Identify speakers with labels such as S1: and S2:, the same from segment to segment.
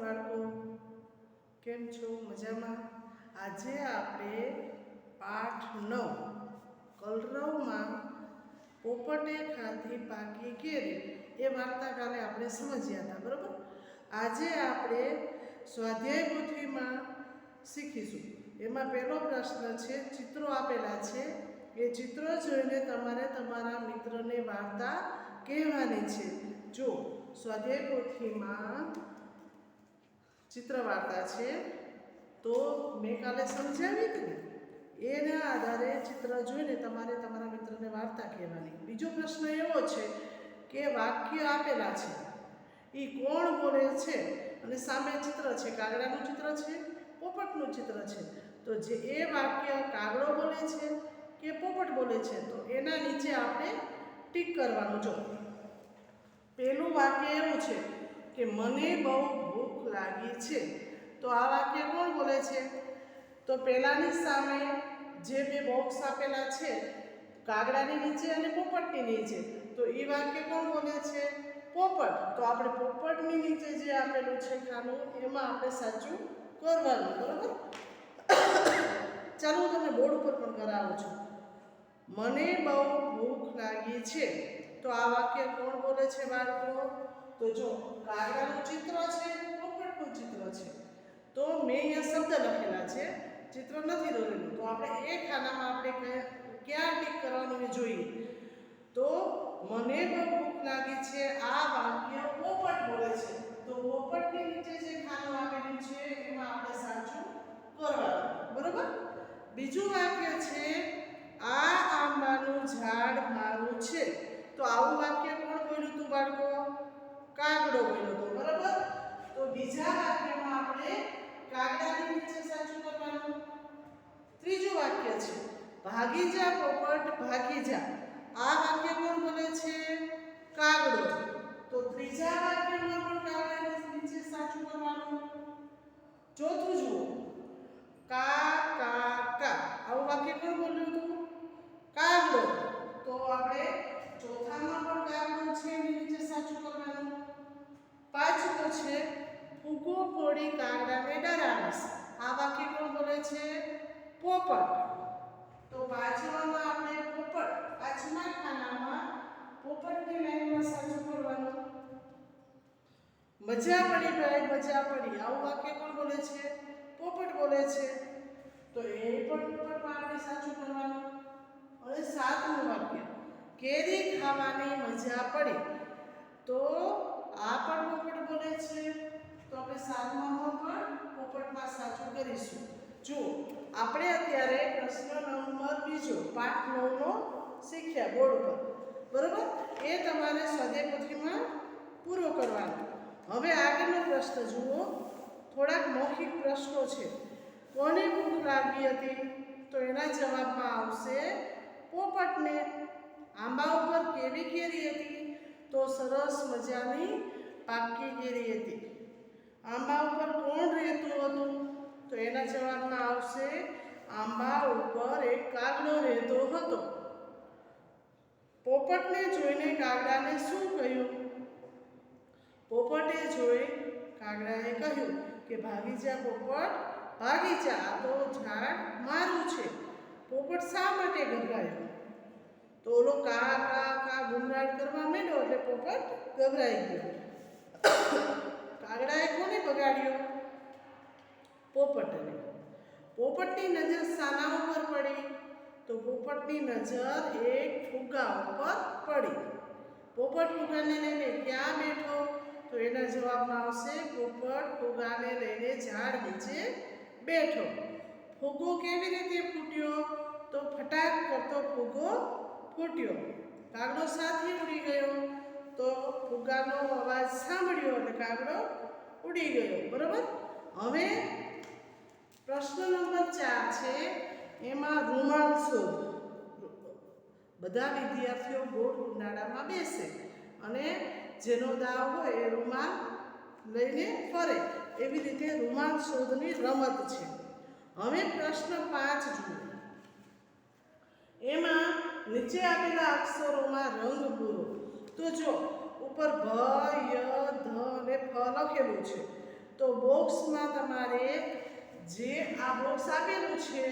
S1: બાળકો, કેમ છો? મજામાં? આજે આપણે પાઠ 9 કલરવમાં પોપટે ખાધી પાકી કેરી એ વાર્તા કાલે આપણે સમજ્યા હતા, બરાબર? આજે આપણે સ્વાધ્યાય પોથીમાં શીખીશું. એમાં પહેલો પ્રશ્ન છે, ચિત્રો આપેલા છે. એ ચિત્રો જોઈને તમારે તમારા મિત્રને વાર્તા કહેવાની છે. જો સ્વાધ્યાય પોથીમાં ચિત્ર વાર્તા છે તો મેં કાલે સમજાવી હતી ને, એના આધારે ચિત્ર જોઈને તમારે તમારા મિત્રને વાર્તા કહેવાની. બીજો પ્રશ્ન એવો છે કે વાક્ય આપેલા છે, એ કોણ બોલે છે? અને સામે ચિત્ર છે, કાગડાનું ચિત્ર છે, પોપટનું ચિત્ર છે. તો જે એ વાક્ય કાગડો બોલે છે કે પોપટ બોલે છે, તો એના નીચે આપણે ટીક કરવાનું. જો પહેલું વાક્ય એવું છે કે મને બહુ ભૂખ લાગી છે, તો આ વાક્ય કોણ બોલે છે? તો પહેલાની સામે જે બે બોક્સ આપેલા છે, કાગડાની નીચે અને પોપટની નીચે, તો એ વાક્ય કોણ બોલે છે? પોપટ. તો આપણે પોપટની નીચે જે આપેલું છે ખાનું, એમાં આપણે સાચું કરવાનું, બરાબર? ચાલો હું તમને બોર્ડ ઉપર પણ કરાવું છું. મને બહુ ભૂખ લાગી છે, તો આ વાક્ય કોણ બોલે છે બાળકો? તો જો કાગડાનું ચિત્ર છે, પોપટનું ચિત્ર છે, તો મેં અહીંયા શબ્દ લખેલા છે, ચિત્ર નથી દોરેલું. તો આપણે એ ખાનામાં આપણે ક્યાં ટીક કરવાનું એ જોઈએ. તો મને બહુ ભૂખ લાગી છે, આ વાક્ય પોપટ બોલે છે, તો પોપટની નીચે જે ખાનું આપેલું છે એમાં આપણે સાચું કરવાનું, બરોબર? બીજું વાક્ય છે, આ આંબાનું ઝાડ મારું છે, તો આવું વાક્ય કોણ બોલ્યું હતું બાળકો? કાગડો બોલ્યો હતો, બરાબર? તો બીજા વાક્યમાં આપણે કાગડાની નીચે સાચું કરવાનું. ત્રીજું વાક્ય છે, ભાગી જા પોપટ ભાગી જા, આ વાક્ય કોણ બોલે છે? કાગડો. તો ત્રીજા વાક્યમાં પણ કાગડાની નીચે સાચું કરવાનું. ચોથું જુઓ, કા કા કા, આવું વાક્ય કોણ બોલ્યું હતું? કાગડો. તો આપણે ચોથામાં પણ કાગડો છે એની નીચે સાચું કરવાનું. પાંચમું છે, ફૂગો ફોડી કાગડાને ડરાવીશ, આ વાક્ય કોણ બોલે છે? પોપટ. તો પાંચમામાં આપણે પોપટ, પાંચમા ખાનામાં પોપટની લાઈનમાં સાચું કરવાનું. મજા પડી ભાઈ મજા પડી, આવું વાક્ય કોણ બોલે છે? પોપટ બોલે છે, તો એ પણ પોપટમાં આપણે સાચું કરવાનું. અને સાતમું વાક્ય, કેરી ખાવાની મજા પડી, તો આ પણ પોપટ બોલે છે, તો આપણે સાતમામાં પણ પોપટમાં સાચું કરીશું. જો આપણે અત્યારે પ્રશ્ન નંબર 2 પાઠ 9 નો શીખ્યા બોર્ડ પર, બરોબર? એ તમારે સ્વાધ્યાય પોથીમાં પૂરો કરવાનો. હવે આગળનો પ્રશ્ન જુઓ, થોડાક મૌખિક પ્રશ્નો છે. કોને ભૂખ લાગી હતી? તો એના જવાબમાં આવશે પોપટને. આંબા ઉપર કેવી કેરી હતી? તો સરસ મજાની પાકી કેરી હતી. આંબા ઉપર કોણ રહેતું હતું? તો એના જવાબમાં આવશે આંબા ઉપર એક કાગડો રહેતો હતો. પોપટને જોઈને કાગડાને શું કહ્યું? પોપટે જોઈ કાગડાએ કહ્યું કે ભાગી જા પોપટ ભાગી જા, આ તો ઝાડ મારું છે. પોપટ શા માટે ગભરાયો? તો ઓલો કા કા કા ગુંગરાટ કરવા માંડ્યો એટલે પોપટ ગભરાઈ ગયો. કાગડાએ કોને બગાડ્યો? પોપટને. પોપટની નજર શાના ઉપર પડી? તો પોપટની નજર એક ફુગ્ગા ઉપર પડી. પોપટ ફુગ્ગાને લઈને ક્યાં બેઠો? તો એના જવાબમાં આવશે પોપટ ફુગ્ગાને લઈને ઝાડ નીચે બેઠો. ફુગ્ગો કેવી રીતે ફૂટ્યો? તો ફટાક કરતો ફુગ્ગો ફૂટ્યો. કાગડો સાથી ઉડી ગયો, તો ફુગ્ગાનો અવાજ સાંભળ્યો એટલે કાગડો ઉડી ગયો, બરોબર? હવે પ્રશ્ન નંબર 4 છે, એમાં રૂમાલ શોધ. બધા વિદ્યાર્થીઓ ગોળ કુંડાળામાં બેસે અને જેનો દાવ હોય એ રૂમાલ લઈને ફરે, એવી રીતે રૂમાલ શોધની રમત છે. હવે પ્રશ્ન 5 જુઓ. એમાં નીચે આપેલા અક્ષરોમાં રંગ પૂરો. તો જો ઉપર ભ, ય, ધ અને ફ લખેલું છે, તો બોક્સમાં તમારે જે આ બોક્સ આપેલું છે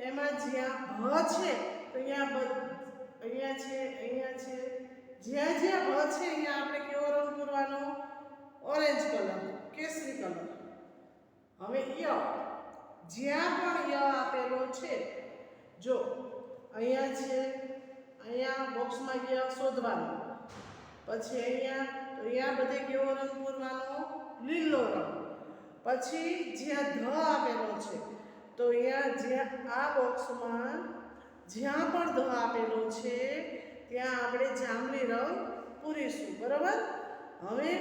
S1: એમાં જ્યાં ભ છે તો અહીંયા છે, અહીંયા છે, જ્યાં જ્યાં ભ છે અહીંયા આપણે કેવો રંગ પૂરવાનો? ઓરેન્જ કલર, કેસરી કલર. હવે ય, જ્યાં પણ ય આપેલો છે, જો અહીંયા છે, અહીંયા બોક્સમાં ય શોધવાનો, પછી અહીંયા તો અહીંયા બધે કેવો રંગ પૂરવાનો? લીલો રંગ. પછી જ્યાં ધ આપેલો છે તો અહીંયા જ્યાં આ બોક્સમાં જ્યાં પણ ધ આપેલો છે ત્યાં આપણે જાંબલી રંગ પૂરીશું, બરાબર? હવે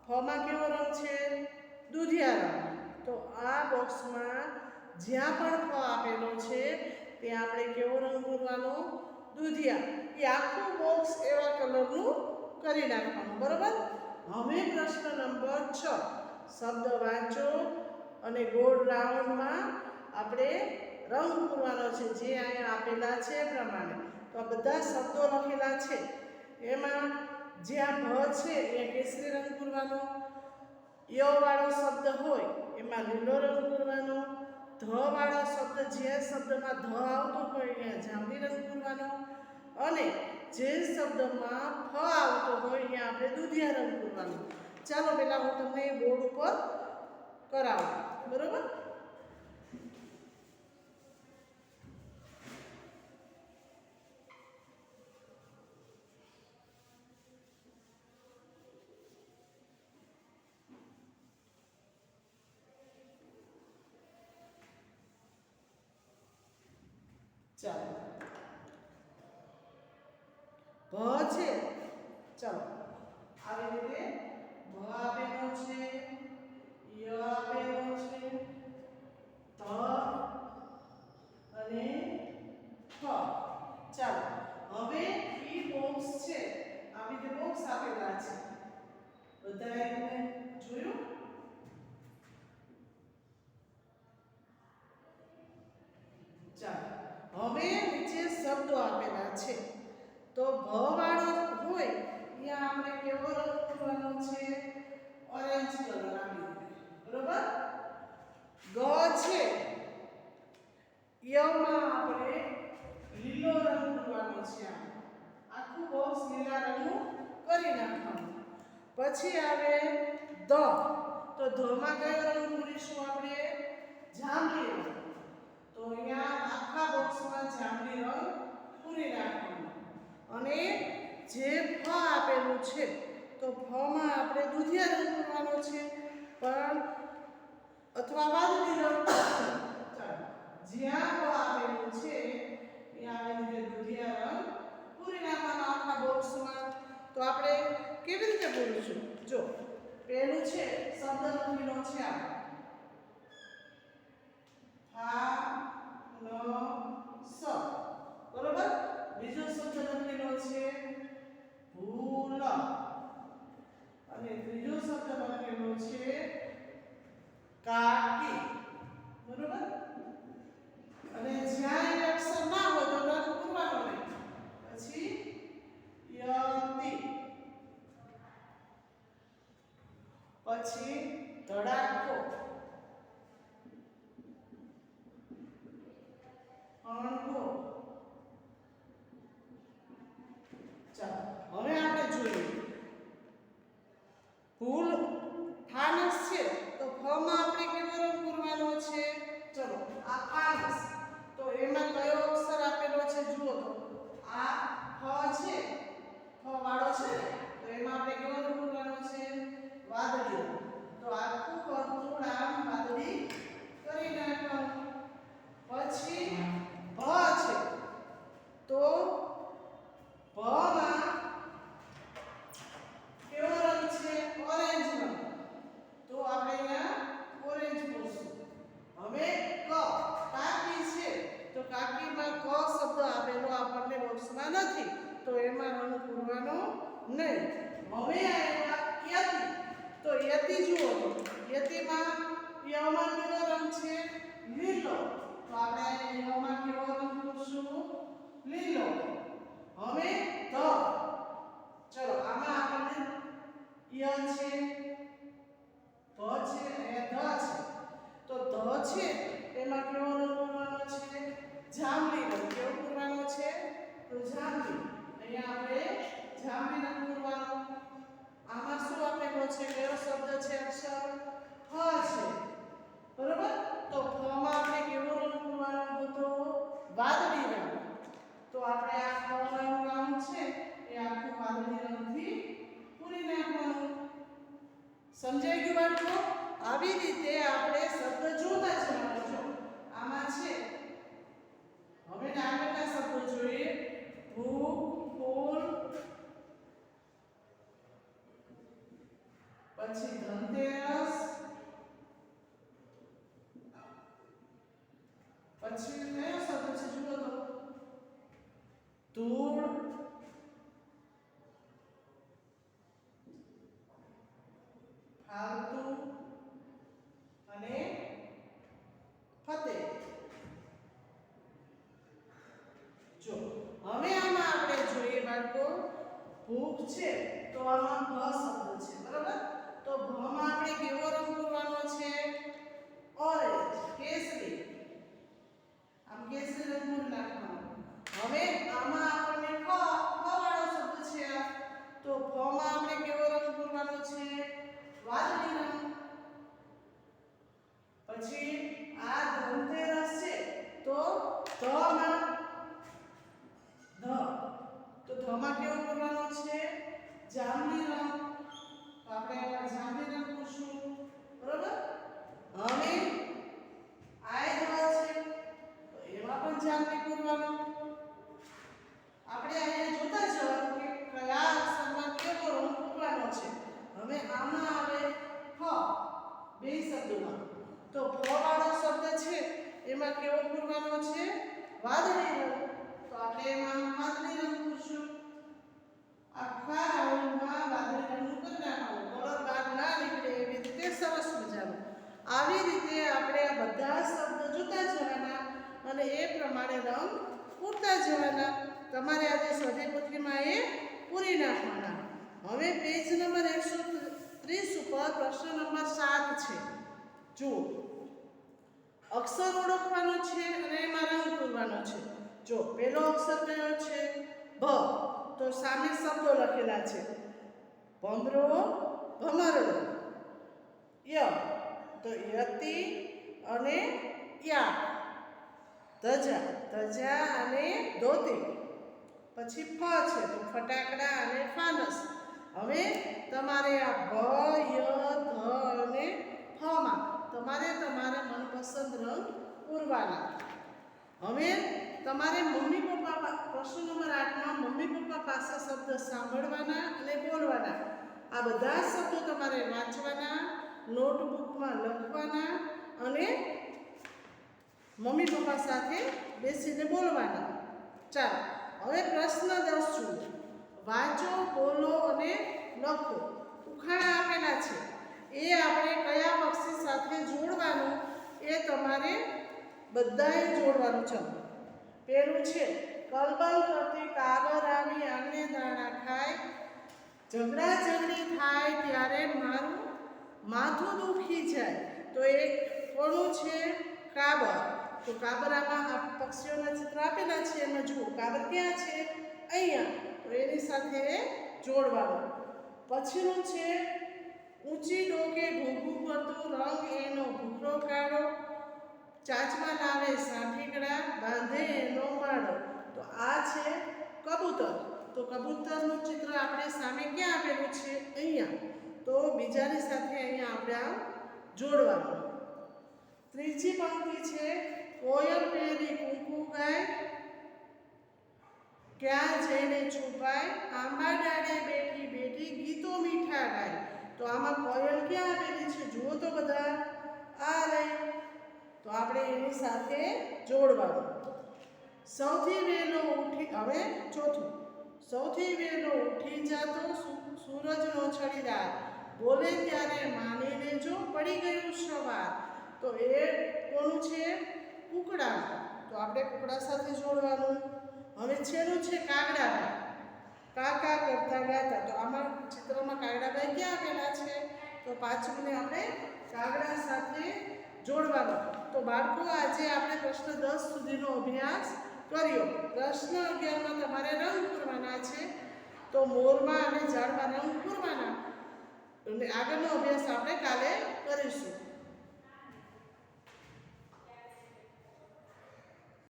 S1: ફમાં કેવો રંગ છે? દૂધિયા રંગ. તો આ બોક્સમાં જ્યાં પણ ફ આપેલો છે ત્યાં આપણે કેવો રંગ પૂરવાનો? દૂધિયા. એ આખું બોક્સ એવા કલરનું કરી નાખવાનું, બરાબર? હવે પ્રશ્ન નંબર 6, શબ્દ વાંચો અને ગોળ રાઉન્ડમાં આપણે રંગ પૂરવાનો છે જે અહીંયા આપેલા છે એ પ્રમાણે. તો આ બધા શબ્દો લખેલા છે એમાં જ્યાં ભ છે એ કેસરી રંગ પૂરવાનો, ય વાળો શબ્દ હોય એમાં લીલો રંગ પૂરવાનો, ધ વાળો શબ્દ જે શબ્દમાં ધ આવતો હોય અહીંયા જાંબલી રંગ પૂરવાનો, અને જે શબ્દમાં ફ આવતો હોય અહીંયા આપણે દૂધિયા રંગ પૂરવાનો. ચાલો પહેલાં હું તમને બોર્ડ ઉપર કરાવું, બરાબર? ચાલો ભ છે, ચાલો આવી રીતે ભ આપેલો છે, ય આપેલો છે, ધ અને ફ. ચાલો હવે ઈ બોક્સ છે, આવી રીતે બોક્સ આપેલા છે, બધાએ જોયું? ચાલો હવે નીચે શબ્દો આપેલા છે તો ભ વાળો હોય ત્યાં આપણે કેવો રંગ પૂરવાનો છે? ઓરેન્જ કલર આવી રીતે, બરોબર? ગ છે, યમાં આપણે લીલો રંગ પૂરવાનો છે. આખું બોક્સ લીલા રંગનું કરી નાખવાનું. પછી આવે ધ, તો ધમાં કયો રંગ પૂરીશું આપણે? જાંબલી રંગ. તો અહીંયા આખા બોક્સમાં જાંબલી રંગ પૂરી નાખવાનો. અને જે ફ આપેલું છે તો ફમાં આપણે દૂધિયા રંગ પૂરવાનો છે, પણ અથવા વાદળી રંગ. જ્યાં ફ આપેલું છે એ આવી રીતે દૂધિયા રંગ પૂરી નાખવાનો આખા બોક્સમાં. તો આપણે કેવી રીતે પૂરીશું? જો પહેલું છે શબ્દ લખેલો છે આ સ, બરોબર? બીજો શબ્દ લખેલો છે ભૂલ, અને ત્રીજો શબ્દ લખેલો છે કાકી, બરોબર? અને જ્યાં એ અક્ષર ના હોય તો રંગ પૂરવાનો નહીં. પછી યતી, પછી ધડાકો, અણગો. ચાલો હવે આપણે જોઈએ ભૂલ ફાનસ છે તો ફમાં આપણે કેવો રંગ પૂરવાનો છે? ચલો આ ફાનસ, તો એમાં કયો અક્ષર આપેલો છે જુઓ. તો આ ફ છે, ફ વાળો છે, તો એમાં આપણે કેવો રંગ પૂરવાનો છે? વાદળી રંગ. તો આખું વર્તુળ આમ વાદળી કરી નાખવાનું. પછી ભ છે તો ભમાં કેવો રંગ છે? ઓરેન્જ રંગ. તો આપણે અહીંયા ઓરેન્જ પૂરશું. હવે ક, કાકી છે તો કાકીમાં ક શબ્દ આપેલો આપણને બોક્સમાં નથી, તો એમાં રંગ પૂરવાનો નહીં. હવે આવ્યા યતિ, તો યતિ જુઓ. તો યતિમાં યમાં કેવો રંગ છે? લીલો. તો આપણે યમાં કેવો રંગ પૂરશું? લીલો. હવે ધ, ચલો આમાં આપણને ય છે, જાંબલી. અહીંયા આપણે જાંબલી રંગ પૂરવાનો. આમાં શું આપેલો છે? કયો શબ્દ છે? અક્ષર ફ છે. બરોબર? તો ફ માં આપણે કેવો રંગ પૂરવાનો હતો? વાદળી રંગ. તો આપણે આ ફ નું નામ છે એ આખું વાદળી રંગથી પૂરી નાખવાનું. સમજાઈ ગયું બાળકો? આવી રીતે આપણે શબ્દ જોતા જવાનું. જો આમાં છે. હવે આગળના શબ્દો જોઈએ. ભૂખ, ફૂલ, પછી ધનતેરસ, પછી કયો શબ્દ છે? જુઓ તો ધૂળ, ફાલતુ અને ફતેહ. જો હવે આમાં આપણે જોઈએ બાળકો, ભૂખ છે તો આમાં ભ શબ્દ છે. બરાબર? તો ભ માં આપણે કેવો રંગ પૂરવાનો છે? ઓરેન્જ, કેસરી. આમ કેસરી રંગ પૂરી નાખવાનો. હવે આમાં આપણને ફ વાળો શબ્દ છે આ. તો ફ માં આપણે કેવો રંગ પૂરવાનો છે? વાદળી રંગ. પછી આ ધનતેરસ છે તો ધ માં તો ધ માં કેવો પૂરવાનો છે? જાંબલી રંગ. તો આપણે આમાં જાંબલી રંગ પૂરશું. બરોબર? હવે આય ધ છે તો એમાં પણ જાંબલી પૂરવાનો. આપણે અહીંયા જોતા જવાનું કે કયા અક્ષરમાં કેવો રંગ પૂરવાનો છે. હવે આમાં આવે ફ. બે શબ્દોમાં તો ફ વાળો શબ્દ છે એમાં કેવો પૂરવાનો છે? વાદળી રંગ. તો આપણે એમાં વાદળી રંગ પૂરશું. આખા રાઉન્ડમાં વાદળી રંગનું કરી નાખવાનું. કલર બહાર ના નીકળે એવી રીતે સરસ મજાનું. આવી રીતે આપણે આ બધા શબ્દ જોતા જવાના અને એ પ્રમાણે રંગ પૂરતા જવાના. તમારે આજે સ્વાધ્યાયપોથીમાં એ પૂરી નાખવાના. હવે પેજ નંબર 130 ઉપર પ્રશ્ન નંબર 7 છે. જુઓ, અક્ષર ઓળખવાનો છે અને એમાં રંગ પૂરવાનો છે. જો પહેલો અક્ષર કયો છે? ભ. તો સામે શબ્દો લખેલા છે. ભમરો, ભમરડો. ય તો યતિ અને યા. ધજા, ધજા અને ધોતી. પછી ફ છે તો ફટાકડા અને ફાનસ. હવે તમારે આ ભ, ય, ધ અને ફ માં તમારે તમારા મનપસંદ રંગ પૂરવાના. હવે તમારે મમ્મી પપ્પા પ્રશ્ન નંબર 8 માં મમ્મી પપ્પા પાસે શબ્દ સાંભળવાના અને બોલવાના. આ બધા શબ્દો તમારે વાંચવાના, નોટબુકમાં લખવાના અને મમ્મી પપ્પા સાથે બેસીને બોલવાના. ચાલો હવે પ્રશ્ન 10 જુઓ. વાંચો, બોલો અને લખો. ઉખાણા આપેલા છે એ આપણે કયા પક્ષી સાથે જોડવાનું એ તમારે બધાએ જોડવાનું છે. પેલું છે કલબલ કરતી કાબર આવી આંગણે દાણા ખાય, ઝઘડા ઝઘડી થાય ત્યારે મારું માથું દુખી જાય. તો એ કોનું છે? કાબર. તો કાબરામાં આ પક્ષીઓના ચિત્ર આપેલા છે. એમાં જુઓ કાબર ક્યાં છે? અહીંયા. તો એની સાથે જોડવાનું. પછીનું છે ઊંચી ડોકે ઘૂઘું કરતું રંગ એનો ભૂખરો કાળો, ચાચમાં લાવે સાઠીકડા બાંધે એનો માળો. તો આ છે કબૂતર. તો કબૂતરનું ચિત્ર આપણે સામે ક્યાં આપેલું છે? અહીંયા. તો બીજાની સાથે અહીંયા આપણે આ જોડવાનું. ત્રીજી પંક્તિ છે કોયલ પેલી કુંકુ ગાય, ક્યાં જઈને છુપાય, આંબા ડાળે બેઠી બેઠી ગીતો મીઠા ગાય. તો આમાં કોયલ ક્યાં આપેલી છે? જુઓ તો બધા. આ રહી. તો આપણે એની સાથે જોડવાનું. સૌથી વહેલો ઉઠી. હવે ચોથું. સૌથી વહેલો ઉઠી જાતો સૂરજનો છડીદાર, બોલે ત્યારે માની લેજો પડી ગયું સવાર. તો એ કોનું છે? કુકડા. તો આપણે કુકડા સાથે જોડવાનું. હવે છેલ્લું છે કાગડાભાઈ. કાકા કરતા ગાતા. તો આમાં ચિત્રમાં કાગડાભાઈ ક્યાં આપેલા છે? તો પાછળને આપણે કાગડા સાથે જોડવાનો. તો બાળકો આજે આપણે પ્રશ્ન 10 સુધીનો અભ્યાસ કર્યો. પ્રશ્ન 11માં તમારે રંગ પૂરવાના છે. તો મોરમાં અને ઝાડમાં રંગ પૂરવાના અને આગળનો અભ્યાસ આપણે કાલે કરીશું.